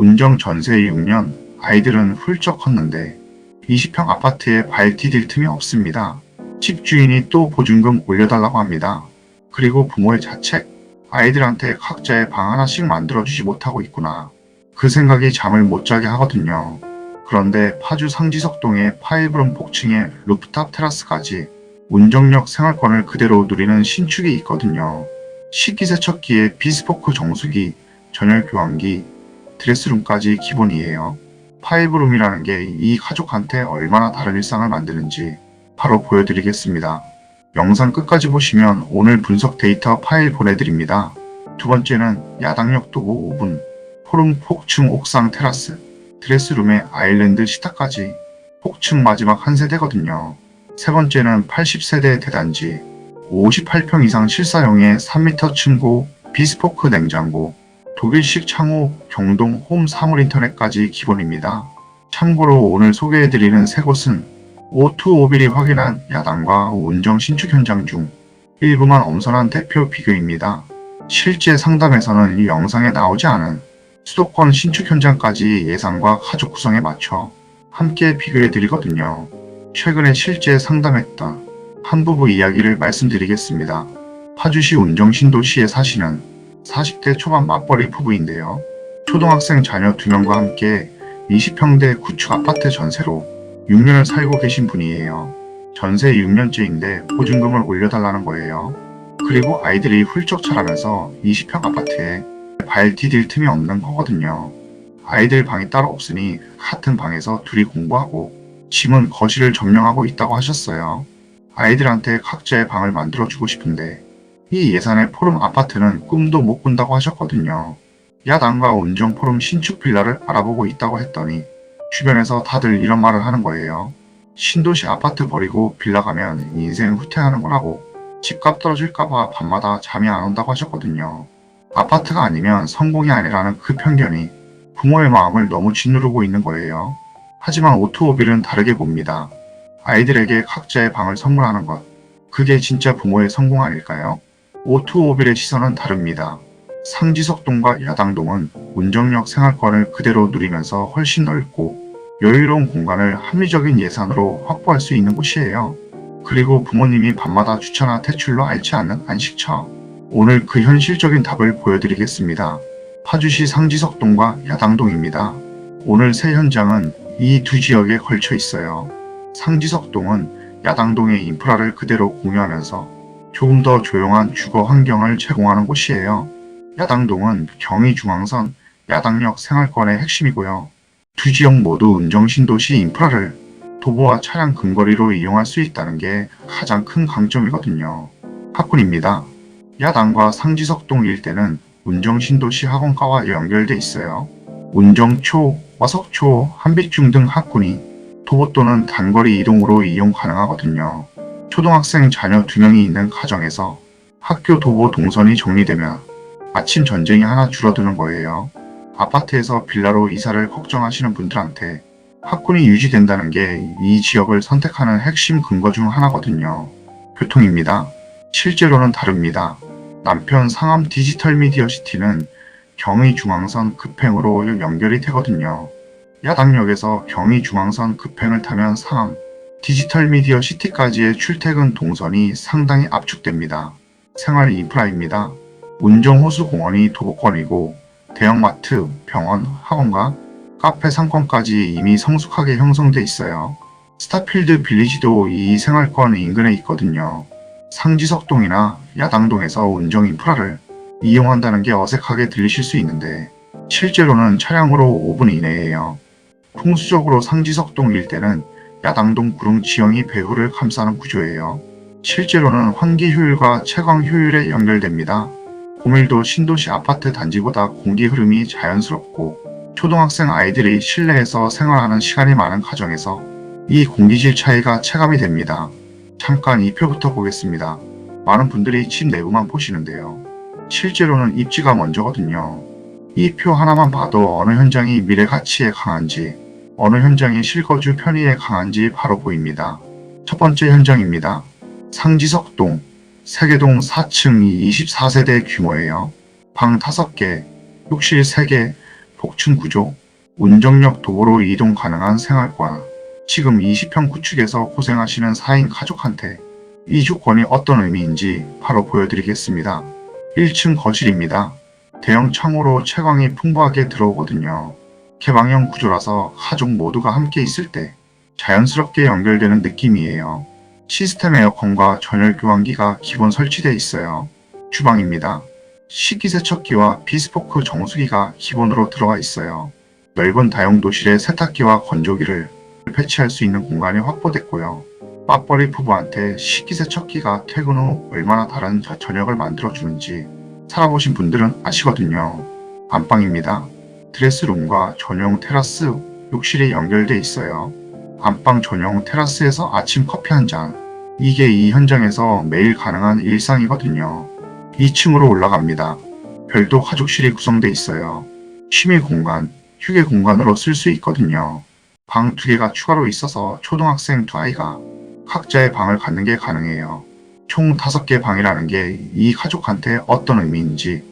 운정 전세 6년, 아이들은 훌쩍 컸는데 20평 아파트에 발 디딜 틈이 없습니다. 집주인이 또 보증금 올려달라고 합니다. 그리고 부모의 자책, 아이들한테 각자의 방 하나씩 만들어주지 못하고 있구나. 그 생각이 잠을 못 자게 하거든요. 그런데 파주 상지석동의 파일브룸 복층의 루프탑 테라스까지 운정역 생활권을 그대로 누리는 신축이 있거든요. 식기세척기에 비스포크 정수기, 전열 교환기, 드레스룸까지 기본이에요. 파일브룸이라는 게 이 가족한테 얼마나 다른 일상을 만드는지 바로 보여드리겠습니다. 영상 끝까지 보시면 오늘 분석 데이터 파일 보내드립니다. 두 번째는 야당역 도보 5분, 포름 폭층 옥상 테라스, 드레스룸에 아일랜드 식탁까지 폭층 마지막 한 세대거든요. 세 번째는 80세대 대단지, 58평 이상 실사용의 3m 층고, 비스포크 냉장고, 독일식 창호, 경동 홈 사물 인터넷까지 기본입니다. 참고로 오늘 소개해드리는 세 곳은 O251이 확인한 야당과 운정 신축 현장 중 일부만 엄선한 대표 비교입니다. 실제 상담에서는 이 영상에 나오지 않은 수도권 신축 현장까지 예상과 가족 구성에 맞춰 함께 비교해드리거든요. 최근에 실제 상담했던 한 부부 이야기를 말씀드리겠습니다. 파주시 운정 신도시에 사시는 40대 초반 맞벌이 부부인데요. 초등학생 자녀 2명과 함께 20평대 구축 아파트 전세로 6년을 살고 계신 분이에요. 전세 6년째인데 보증금을 올려달라는 거예요. 그리고 아이들이 훌쩍 자라면서 20평 아파트에 발 디딜 틈이 없는 거거든요. 아이들 방이 따로 없으니 같은 방에서 둘이 공부하고 짐은 거실을 점령하고 있다고 하셨어요. 아이들한테 각자의 방을 만들어주고 싶은데 이 예산의 포름 아파트는 꿈도 못 꾼다고 하셨거든요. 야당과 운정 포름 신축 빌라를 알아보고 있다고 했더니 주변에서 다들 이런 말을 하는 거예요. 신도시 아파트 버리고 빌라 가면 인생 후퇴하는 거라고, 집값 떨어질까봐 밤마다 잠이 안 온다고 하셨거든요. 아파트가 아니면 성공이 아니라는 그 편견이 부모의 마음을 너무 짓누르고 있는 거예요. 하지만 오토모빌은 다르게 봅니다. 아이들에게 각자의 방을 선물하는 것, 그게 진짜 부모의 성공 아닐까요? 오토모빌의 시선은 다릅니다. 상지석동과 야당동은 운정역 생활권을 그대로 누리면서 훨씬 넓고 여유로운 공간을 합리적인 예산으로 확보할 수 있는 곳이에요. 그리고 부모님이 밤마다 주차나 퇴출로 앓지 않는 안식처. 오늘 그 현실적인 답을 보여드리겠습니다. 파주시 상지석동과 야당동입니다. 오늘 세 현장은 이 두 지역에 걸쳐 있어요. 상지석동은 야당동의 인프라를 그대로 공유하면서 조금 더 조용한 주거 환경을 제공하는 곳이에요. 야당동은 경의중앙선, 야당역 생활권의 핵심이고요. 두 지역 모두 운정신도시 인프라를 도보와 차량 근거리로 이용할 수 있다는 게 가장 큰 강점이거든요. 학군입니다. 야당과 상지석동 일대는 운정신도시 학원가와 연결돼 있어요. 운정초, 와석초, 한빛중 등 학군이 도보 또는 단거리 이동으로 이용 가능하거든요. 초등학생 자녀 2명이 있는 가정에서 학교 도보 동선이 정리되면 아침 전쟁이 하나 줄어드는 거예요. 아파트에서 빌라로 이사를 걱정하시는 분들한테 학군이 유지된다는 게 이 지역을 선택하는 핵심 근거 중 하나거든요. 교통입니다. 실제로는 다릅니다. 남편 상암 디지털 미디어 시티는 경의중앙선 급행으로 연결이 되거든요. 야당역에서 경의중앙선 급행을 타면 상암 디지털 미디어 시티까지의 출퇴근 동선이 상당히 압축됩니다. 생활 인프라입니다. 운정호수공원이 도보권이고 대형마트, 병원, 학원과 카페 상권까지 이미 성숙하게 형성돼 있어요. 스타필드 빌리지도 이 생활권 인근에 있거든요. 상지석동이나 야당동에서 운정 인프라를 이용한다는 게 어색하게 들리실 수 있는데 실제로는 차량으로 5분 이내예요. 풍수적으로 상지석동 일대는 야당동 구릉 지형이 배후를 감싸는 구조예요. 실제로는 환기 효율과 채광 효율에 연결됩니다. 고밀도 신도시 아파트 단지보다 공기 흐름이 자연스럽고 초등학생 아이들이 실내에서 생활하는 시간이 많은 가정에서 이 공기질 차이가 체감이 됩니다. 잠깐 이 표부터 보겠습니다. 많은 분들이 집 내부만 보시는데요. 실제로는 입지가 먼저거든요. 이 표 하나만 봐도 어느 현장이 미래 가치에 강한지, 어느 현장이 실거주 편의에 강한지 바로 보입니다. 첫 번째 현장입니다. 상지석동, 세계동 4층 24세대 규모예요. 방 5개, 욕실 3개, 복층 구조, 운정역 도보로 이동 가능한 생활권. 지금 20평 구축에서 고생하시는 4인 가족한테 이 조건이 어떤 의미인지 바로 보여드리겠습니다. 1층 거실입니다. 대형 창호로 채광이 풍부하게 들어오거든요. 개방형 구조라서 가족 모두가 함께 있을 때 자연스럽게 연결되는 느낌이에요. 시스템 에어컨과 전열 교환기가 기본 설치되어 있어요. 주방입니다. 식기세척기와 비스포크 정수기가 기본으로 들어가 있어요. 넓은 다용도실에 세탁기와 건조기를 배치할 수 있는 공간이 확보됐고요. 맞벌이 부부한테 식기세척기가 퇴근 후 얼마나 다른 저녁을 만들어주는지 살아보신 분들은 아시거든요. 안방입니다. 드레스룸과 전용 테라스, 욕실이 연결되어 있어요. 안방 전용 테라스에서 아침 커피 한 잔. 이게 이 현장에서 매일 가능한 일상이거든요. 2층으로 올라갑니다. 별도 가족실이 구성되어 있어요. 취미 공간, 휴게 공간으로 쓸 수 있거든요. 방 2개가 추가로 있어서 초등학생 2아이가 각자의 방을 갖는 게 가능해요. 총 5개 방이라는 게 이 가족한테 어떤 의미인지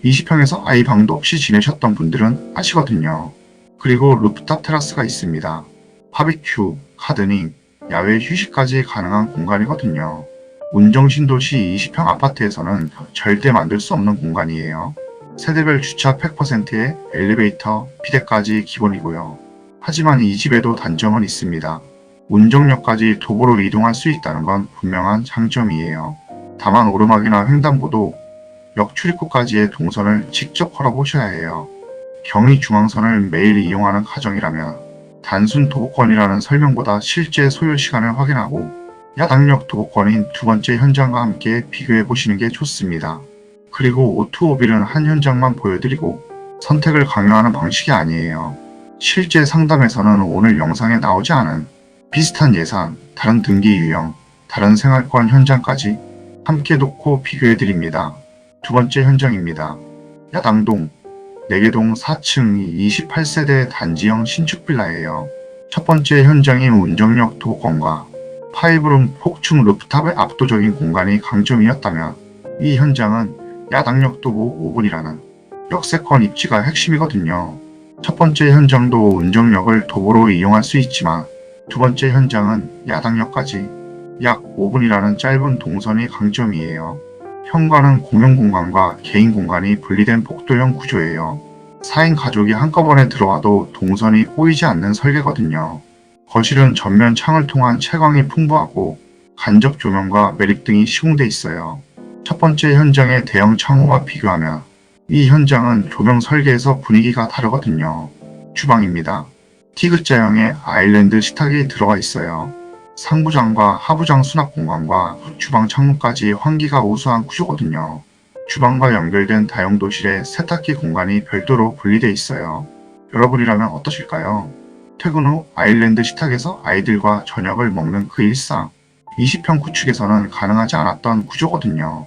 20평에서 아이 방도 없이 지내셨던 분들은 아시거든요. 그리고 루프탑 테라스가 있습니다. 바비큐, 가드닝, 야외 휴식까지 가능한 공간이거든요. 운정신도시 20평 아파트에서는 절대 만들 수 없는 공간이에요. 세대별 주차 100%에 엘리베이터, 비대까지 기본이고요. 하지만 이 집에도 단점은 있습니다. 운정역까지 도보로 이동할 수 있다는 건 분명한 장점이에요. 다만 오르막이나 횡단보도, 역 출입구까지의 동선을 직접 걸어보셔야 해요. 경의 중앙선을 매일 이용하는 가정이라면 단순 도보권이라는 설명보다 실제 소요 시간을 확인하고 야당역 도보권인 2번째 현장과 함께 비교해 보시는 게 좋습니다. 그리고 오투오빌은 한 현장만 보여드리고 선택을 강요하는 방식이 아니에요. 실제 상담에서는 오늘 영상에 나오지 않은 비슷한 예산, 다른 등기 유형, 다른 생활권 현장까지 함께 놓고 비교해드립니다. 2번째 현장입니다. 야당동, 내계동 4층 28세대 단지형 신축 빌라예요. 첫 번째 현장인 운정역 도보권과 파이브룸 폭층 루프탑의 압도적인 공간이 강점이었다면 이 현장은 야당역 도보 5분이라는 역세권 입지가 핵심이거든요. 첫 번째 현장도 운정역을 도보로 이용할 수 있지만 2번째 현장은 야당역까지 약 5분이라는 짧은 동선이 강점이에요. 현관은 공용 공간과 개인 공간이 분리된 복도형 구조예요. 4인 가족이 한꺼번에 들어와도 동선이 꼬이지 않는 설계거든요. 거실은 전면 창을 통한 채광이 풍부하고 간접 조명과 매립등이 시공돼 있어요. 첫 번째 현장의 대형 창호와 비교하면 이 현장은 조명 설계에서 분위기가 다르거든요. 주방입니다. T자형의 아일랜드 식탁이 들어가 있어요. 상부장과 하부장 수납 공간과 주방 창문까지 환기가 우수한 구조거든요. 주방과 연결된 다용도실에 세탁기 공간이 별도로 분리되어 있어요. 여러분이라면 어떠실까요? 퇴근 후 아일랜드 식탁에서 아이들과 저녁을 먹는 그 일상, 20평 구축에서는 가능하지 않았던 구조거든요.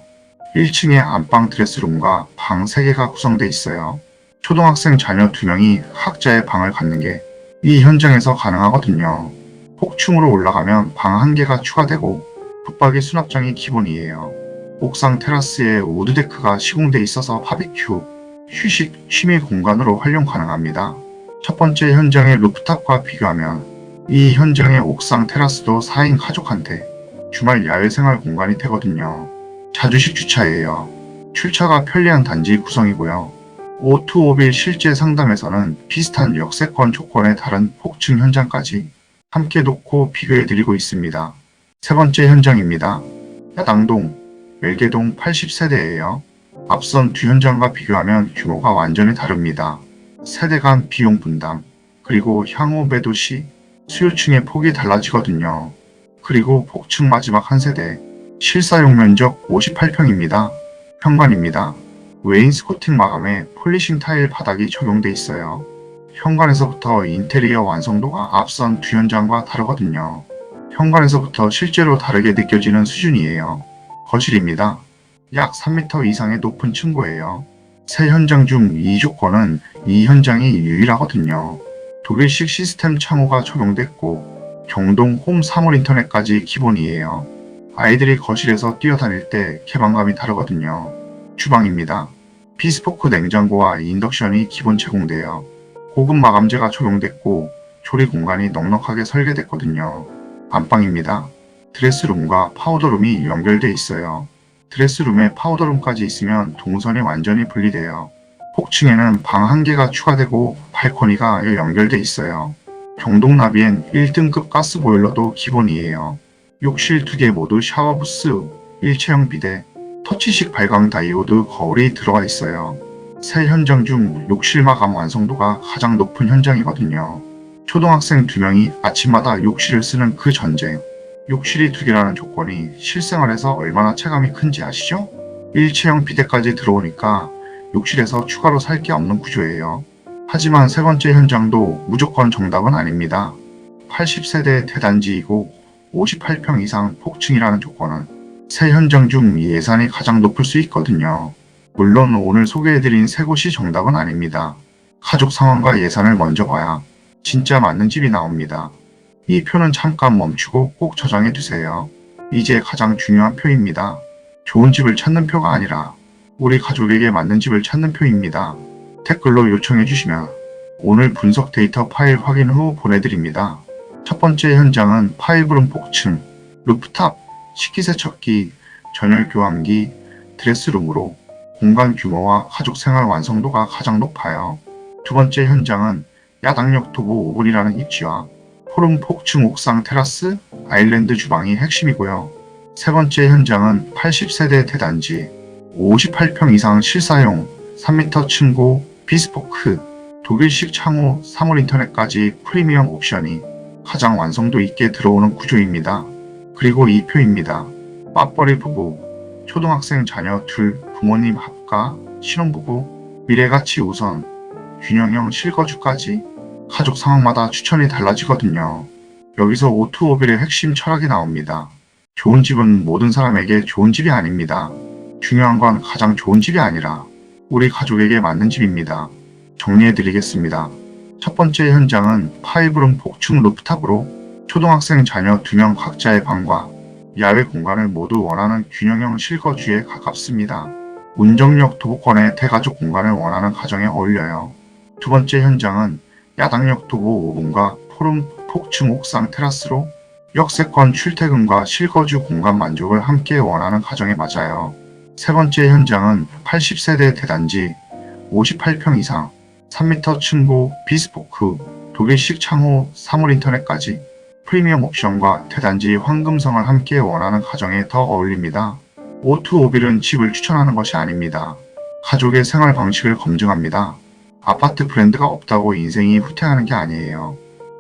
1층에 안방 드레스룸과 방 3개가 구성되어 있어요. 초등학생 자녀 2명이 각자의 방을 갖는 게 이 현장에서 가능하거든요. 폭층으로 올라가면 방 1개가 추가되고 붙박이 수납장이 기본이에요. 옥상 테라스에 우드데크가 시공돼 있어서 바비큐, 휴식, 취미 공간으로 활용 가능합니다. 첫 번째 현장의 루프탑과 비교하면 이 현장의 옥상 테라스도 4인 가족한테 주말 야외 생활 공간이 되거든요. 자주식 주차예요. 출차가 편리한 단지 구성이고요. 오투오빌 실제 상담에서는 비슷한 역세권 조건의 다른 폭층 현장까지 함께 놓고 비교해드리고 있습니다. 세 번째 현장입니다. 야당동, 웰계동 80세대예요. 앞선 두 현장과 비교하면 규모가 완전히 다릅니다. 세대 간 비용 분담, 그리고 향후 매도 시 수요층의 폭이 달라지거든요. 그리고 폭층 마지막 한 세대, 실사용 면적 58평입니다. 현관입니다. 웨인스코팅 마감에 폴리싱 타일 바닥이 적용돼 있어요. 현관에서부터 인테리어 완성도가 앞선 두 현장과 다르거든요. 현관에서부터 실제로 다르게 느껴지는 수준이에요. 거실입니다. 약 3m 이상의 높은 층고예요. 세 현장 중 이 조건은 이 현장이 유일하거든요. 독일식 시스템 창호가 적용됐고 경동 홈 사물 인터넷까지 기본이에요. 아이들이 거실에서 뛰어다닐 때 개방감이 다르거든요. 주방입니다. 비스포크 냉장고와 인덕션이 기본 제공돼요. 고급 마감재가 적용됐고 조리 공간이 넉넉하게 설계됐거든요. 안방입니다. 드레스룸과 파우더룸이 연결돼 있어요. 드레스룸에 파우더룸까지 있으면 동선이 완전히 분리돼요. 폭층에는 방 1개가 추가되고 발코니가 연결돼 있어요. 경동나비엔 1등급 가스보일러도 기본이에요. 욕실 2개 모두 샤워부스, 일체형 비데, 터치식 발광 다이오드 거울이 들어가 있어요. 새 현장 중 욕실 마감 완성도가 가장 높은 현장이거든요. 초등학생 2명이 아침마다 욕실을 쓰는 그 전쟁. 욕실이 2개라는 조건이 실생활에서 얼마나 체감이 큰지 아시죠? 일체형 비데까지 들어오니까 욕실에서 추가로 살 게 없는 구조예요. 하지만 세 번째 현장도 무조건 정답은 아닙니다. 80세대 대단지이고 58평 이상 폭층이라는 조건은 세 현장 중 예산이 가장 높을 수 있거든요. 물론 오늘 소개해드린 세 곳이 정답은 아닙니다. 가족 상황과 예산을 먼저 봐야 진짜 맞는 집이 나옵니다. 이 표는 잠깐 멈추고 꼭 저장해 두세요. 이제 가장 중요한 표입니다. 좋은 집을 찾는 표가 아니라 우리 가족에게 맞는 집을 찾는 표입니다. 댓글로 요청해 주시면 오늘 분석 데이터 파일 확인 후 보내드립니다. 첫 번째 현장은 5룸 폭층, 루프탑, 식기세척기, 전열 교환기, 드레스룸으로 공간 규모와 가족 생활 완성도가 가장 높아요. 두 번째 현장은 야당역 도보 5분이라는 입지와 포름 폭층 옥상 테라스, 아일랜드 주방이 핵심이고요. 세 번째 현장은 80세대 대단지, 58평 이상 실사용, 3m 층고, 비스포크, 독일식 창호, 사물 인터넷까지 프리미엄 옵션이 가장 완성도 있게 들어오는 구조입니다. 그리고 이 표입니다. 맞벌이 부부, 초등학생 자녀 둘, 부모님 합가, 신혼부부, 미래가치 우선, 균형형 실거주까지 가족 상황마다 추천이 달라지거든요. 여기서 오투오빌의 핵심 철학이 나옵니다. 좋은 집은 모든 사람에게 좋은 집이 아닙니다. 중요한 건 가장 좋은 집이 아니라 우리 가족에게 맞는 집입니다. 정리해드리겠습니다. 첫 번째 현장은 5룸 폭층 루프탑으로 초등학생 자녀 2명 각자의 방과 야외 공간을 모두 원하는 균형형 실거주에 가깝습니다. 운정역 도보권의 대가족 공간을 원하는 가정에 어울려요. 두 번째 현장은 야당역 도보 5분과 포름 폭층 옥상 테라스로 역세권 출퇴근과 실거주 공간 만족을 함께 원하는 가정에 맞아요. 세 번째 현장은 80세대 대단지, 58평 이상, 3m 층고, 비스포크, 독일식 창호, 사물 인터넷까지 프리미엄 옵션과 대단지 황금성을 함께 원하는 가정에 더 어울립니다. 오투오빌은 집을 추천하는 것이 아닙니다. 가족의 생활 방식을 검증합니다. 아파트 브랜드가 없다고 인생이 후퇴하는 게 아니에요.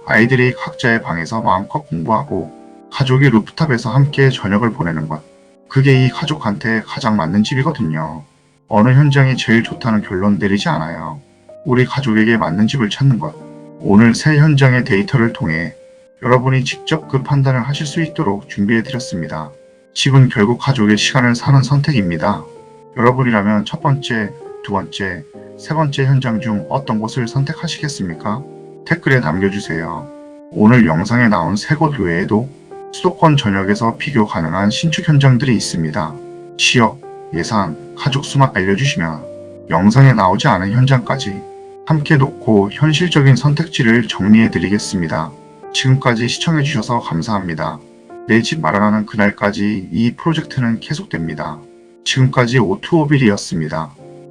아이들이 각자의 방에서 마음껏 공부하고 가족이 루프탑에서 함께 저녁을 보내는 것. 그게 이 가족한테 가장 맞는 집이거든요. 어느 현장이 제일 좋다는 결론 내리지 않아요. 우리 가족에게 맞는 집을 찾는 것. 오늘 새 현장의 데이터를 통해 여러분이 직접 그 판단을 하실 수 있도록 준비해드렸습니다. 집은 결국 가족의 시간을 사는 선택입니다. 여러분이라면 첫 번째, 두 번째, 세 번째 현장 중 어떤 곳을 선택하시겠습니까? 댓글에 남겨주세요. 오늘 영상에 나온 세 곳 외에도 수도권 전역에서 비교 가능한 신축 현장들이 있습니다. 지역, 예산, 가족 수만 알려주시면 영상에 나오지 않은 현장까지 함께 놓고 현실적인 선택지를 정리해드리겠습니다. 지금까지 시청해주셔서 감사합니다. 내 집 마련하는 그날까지 이 프로젝트는 계속됩니다. 지금까지 오투오빌이었습니다.